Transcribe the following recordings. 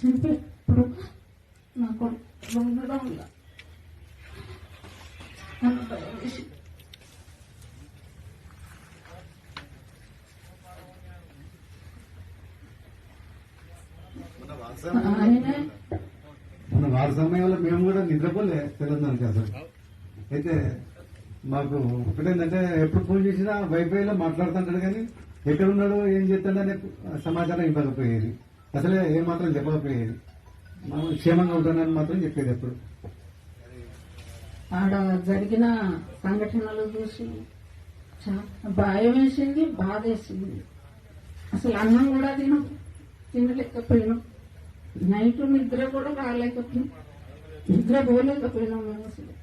చనిపోయినప్పుడు నాకు ఉండడం వల్ల నన్ను భయం వేసి మన వారి సమయంలో మేము కూడా నిద్రపోలే తెలంగాణకి అసలు. అయితే మాకు ఒకటేంటంటే ఎప్పుడు ఫోన్ చేసినా వైఫైలో మాట్లాడుతుంటాడు కానీ ఎక్కడున్నాడు ఏం చేస్తాడనే సమాచారం ఇవ్వకపోయేది, అసలే ఏమాత్రం చెప్పకపోయేది. మనం క్షేమంగా ఉంటానని మాత్రం చెప్పేది ఎప్పుడు. ఆడ జరిగిన సంఘటనలు చూసి భయం వేసింది, బాధ వేసింది. అసలు అన్నం కూడా తినలేకపోయినాం, నైట్ నిద్ర కూడా రాలేకపోయినాం, నిద్ర పోలేకపోయినాం మేము. అసలు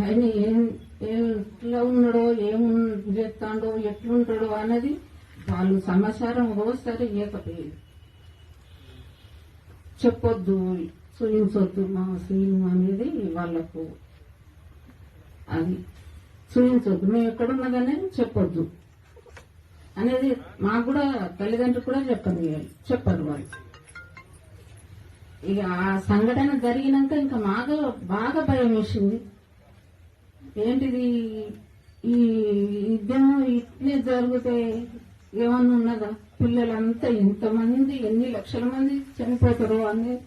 ఆయన ఎట్లా ఉన్నాడో, ఏం చేస్తాడో, ఎట్లుంటాడో అనేది వాళ్ళు సమాచారం ఒకసారి ఇవ్వకపోయేది. చెప్పొద్దు, చూయించొద్దు మా సీను అనేది వాళ్ళకు, అది చూయించొద్దు, మేము ఎక్కడున్నదనే చెప్పొద్దు అనేది మాకు కూడా తల్లిదండ్రులు కూడా చెప్పరు వాళ్ళు. ఇక ఆ సంఘటన జరిగినాక ఇంకా మాకు బాగా భయం వేసింది. ఏంటిది ఈ యుద్ధం ఇట్లే జరిగితే ఏమన్నా ఉన్నదా, పిల్లలంతా ఇంతమంది ఎన్ని లక్షల మంది చనిపోతారు అనేది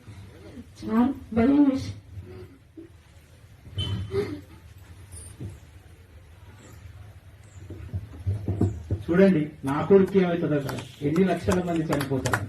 చాలా భయం వేసి. చూడండి నా కొడుకు ఏమవుతుందో కదా, ఎన్ని లక్షల మంది చనిపోతారు.